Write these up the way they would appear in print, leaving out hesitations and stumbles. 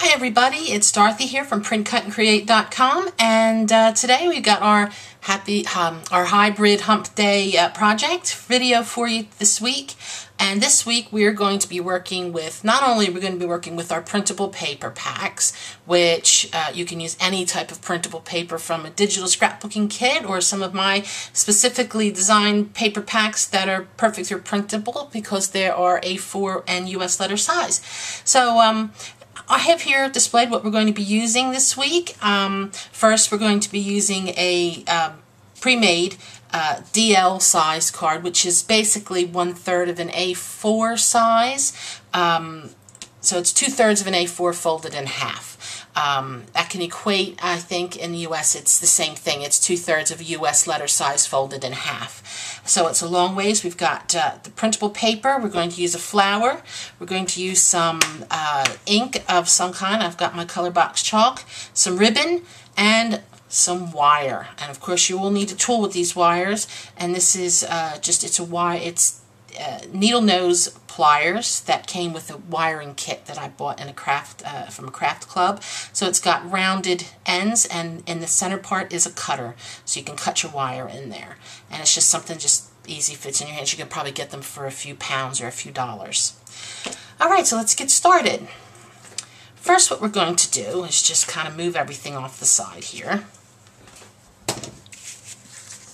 Hi everybody, it's Dorothy here from printcutandcreate.com, and today we've got our hybrid hump day project video for you this week. And this week we're going to be working with, not only we're going to be working with our printable paper packs, which you can use any type of printable paper from a digital scrapbooking kit or some of my specifically designed paper packs that are perfect for printable because they are A4 and US letter size. So I have here displayed what we're going to be using this week. First, we're going to be using a pre-made DL size card, which is basically 1/3 of an A4 size. So it's 2/3 of an A4 folded in half. That can equate, I think, in the US it's the same thing. It's 2/3 of a US letter size folded in half. So it's a long ways. We've got the printable paper. We're going to use a flower. We're going to use some ink of some kind. I've got my color box chalk, some ribbon, and some wire. And of course you will need a tool with these wires. And this is it's needle nose pliers that came with a wiring kit that I bought in a craft from a craft club. So it's got rounded ends, and in the center part is a cutter, so you can cut your wire in there. And it's just something just easy, fits in your hands. You can probably get them for a few pounds or a few dollars. Alright, so let's get started. First, what we're going to do is just kind of move everything off the side here.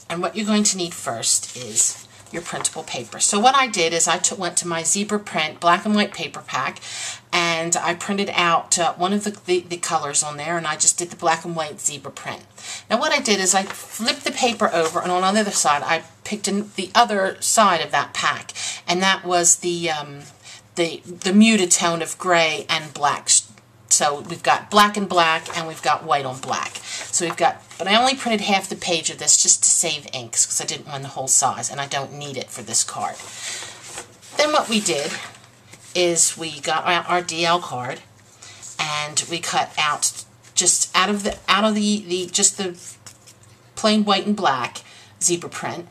And what you're going to need first is your printable paper. So what I did is I went to my Zebra Print black and white paper pack, and I printed out one of the colors on there, and I just did the black and white Zebra Print. Now what I did is I flipped the paper over, and on the other side I picked the other side of that pack, and that was the muted tone of gray and black. So we've got black and black, and we've got white on black. So we've got, but I only printed half the page of this just to save inks because I didn't want the whole size, and I don't need it for this card. Then what we did is we got our DL card, and we cut out just out of the plain white and black Zebra Print.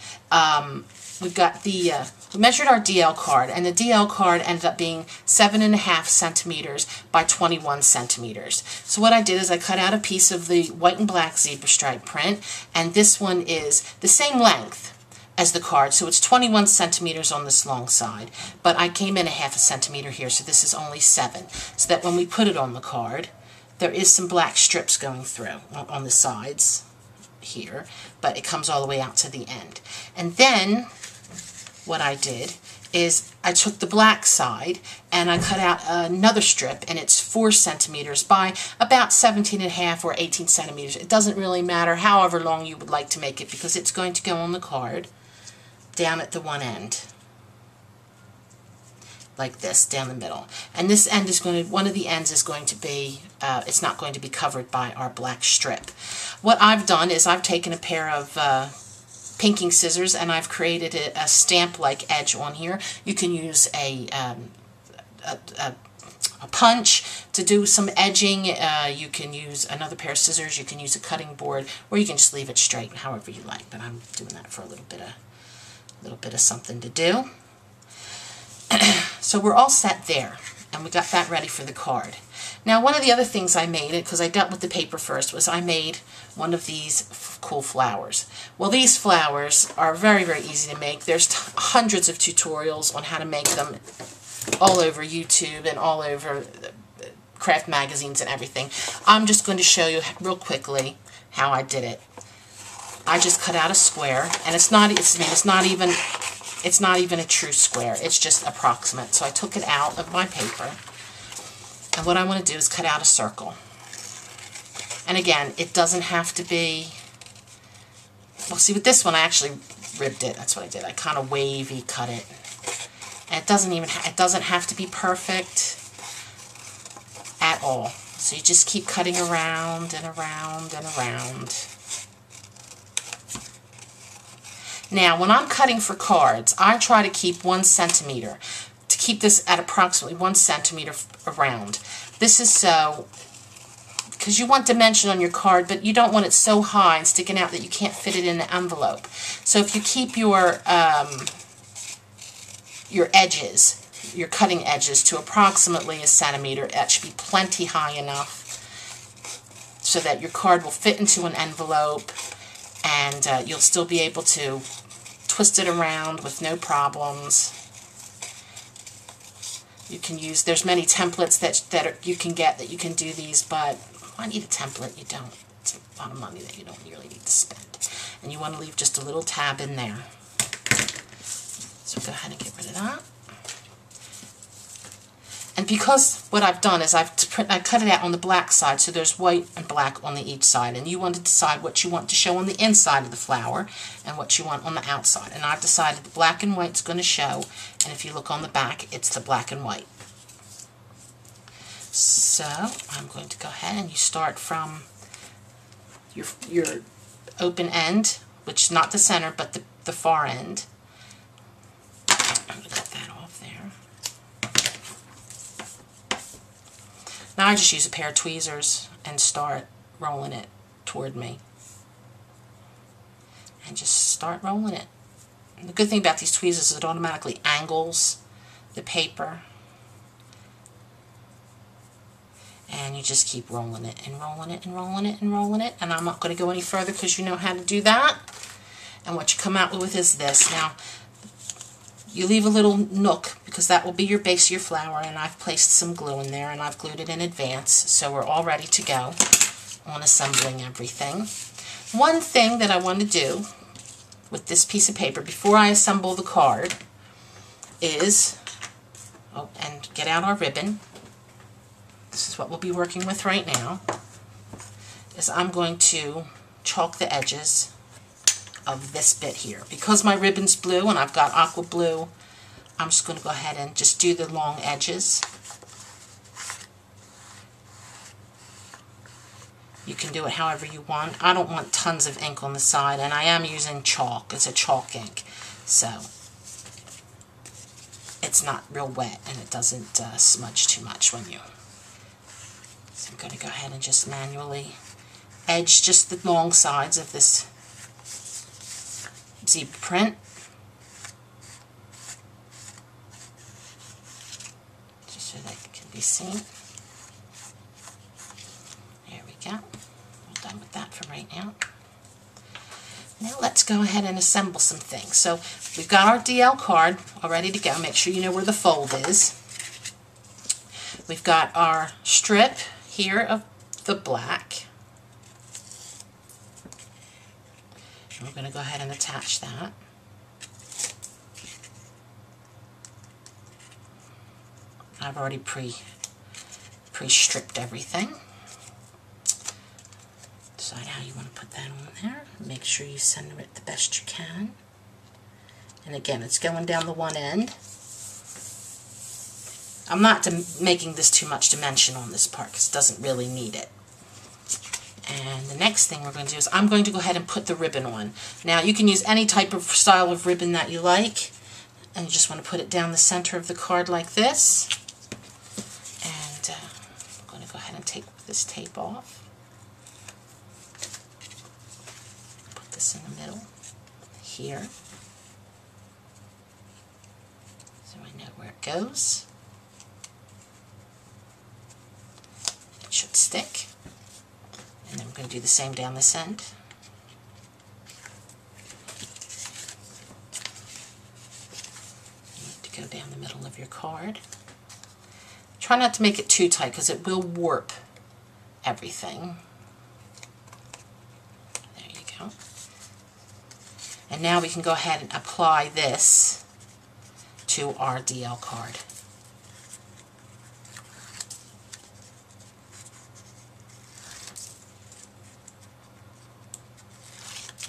We've got we measured our DL card, and the DL card ended up being 7.5 centimeters by 21 centimeters. So what I did is I cut out a piece of the white and black zebra stripe print, and this one is the same length as the card, so it's 21 centimeters on this long side, but I came in 1/2 centimeter here, so this is only 7, so that when we put it on the card, there is some black strips going through on the sides here, but it comes all the way out to the end. And then what I did is I took the black side and I cut out another strip, and it's 4 centimeters by about 17.5 or 18 centimeters. It doesn't really matter however long you would like to make it, because it's going to go on the card down at the one end, like this, down the middle. And this end is going to, one of the ends is going to be, it's not going to be covered by our black strip. What I've done is I've taken a pair of pinking scissors, and I've created a stamp-like edge on here. You can use a punch to do some edging. You can use another pair of scissors. You can use a cutting board, or you can just leave it straight, however you like. But I'm doing that for a little bit of something to do. So we're all set there, and we got that ready for the card. Now, one of the other things I made, because I dealt with the paper first, was I made one of these cool flowers. Well, these flowers are very, very easy to make. There's hundreds of tutorials on how to make them all over YouTube and all over craft magazines and everything. I'm just going to show you real quickly how I did it. I just cut out a square, and it's not even a true square. It's just approximate. So I took it out of my paper. And what I want to do is cut out a circle. And again, it doesn't have to be, well, see, with this one I actually ribbed it. That's what I did. I kind of wavy cut it. And it doesn't have to be perfect at all. So you just keep cutting around and around and around. Now, when I'm cutting for cards, I try to keep 1 centimeter. To keep this at approximately 1 centimeter around. This is so, because you want dimension on your card, but you don't want it so high and sticking out that you can't fit it in the envelope. So if you keep your edges your cutting edges to approximately 1 centimeter. That should be plenty high enough so that your card will fit into an envelope, and you'll still be able to twist it around with no problems. You can use, there's many templates that you can get that you can do these, but why need a template? You don't. It's a lot of money that you don't really need to spend. And you want to leave just a little tab in there. So go ahead and get rid of that. And because what I've done is I cut it out on the black side, so there's white and black on each side, and you want to decide what you want to show on the inside of the flower and what you want on the outside. And I've decided the black and white's going to show, and if you look on the back, it's the black and white. So I'm going to go ahead, and you start from your open end, which is not the center, but the far end. I'm going to cut that off there. Now I just use a pair of tweezers and start rolling it toward me. And just start rolling it. And the good thing about these tweezers is it automatically angles the paper. And you just keep rolling it and rolling it and rolling it and rolling it. And I'm not going to go any further because you know how to do that. And what you come out with is this. Now, you leave a little nook because that will be your base of your flower, and I've placed some glue in there and I've glued it in advance, so we're all ready to go on assembling everything. One thing that I want to do with this piece of paper before I assemble the card is, and get out our ribbon. This is what we'll be working with right now, is I'm going to chalk the edges of this bit here. Because my ribbon's blue and I've got aqua blue, I'm just going to go ahead and just do the long edges. You can do it however you want. I don't want tons of ink on the side, and I am using chalk. It's a chalk ink, so it's not real wet and it doesn't smudge too much when you... So I'm going to go ahead and just manually edge just the long sides of this zebra print. Just so that it can be seen. There we go. We're done with that for right now. Now let's go ahead and assemble some things. So we've got our DL card all ready to go. Make sure you know where the fold is. We've got our strip here of the black. We're going to go ahead and attach that. I've already pre-stripped everything. Decide how you want to put that on there. Make sure you center it the best you can. And again, it's going down the one end. I'm not making this too much dimension on this part because it doesn't really need it. And the next thing we're going to do is I'm going to go ahead and put the ribbon on. Now you can use any type of style of ribbon that you like, and you just want to put it down the center of the card like this. And I'm going to go ahead and take this tape off. Put this in the middle here, so I know where it goes. It should stick. And then we're going to do the same down this end. You need to go down the middle of your card. Try not to make it too tight because it will warp everything. There you go. And now we can go ahead and apply this to our DL card.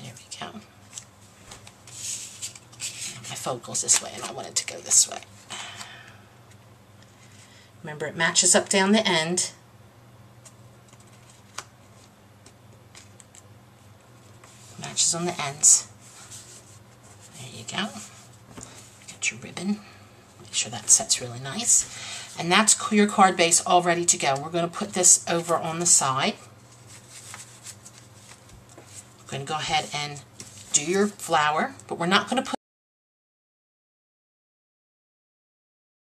There we go. My fold goes this way and I want it to go this way. Remember, it matches up down the end. Matches on the ends. There you go. Get your ribbon. Make sure that sets really nice. And that's your card base all ready to go. We're going to put this over on the side. We're going to go ahead and do your flower, but we're not going to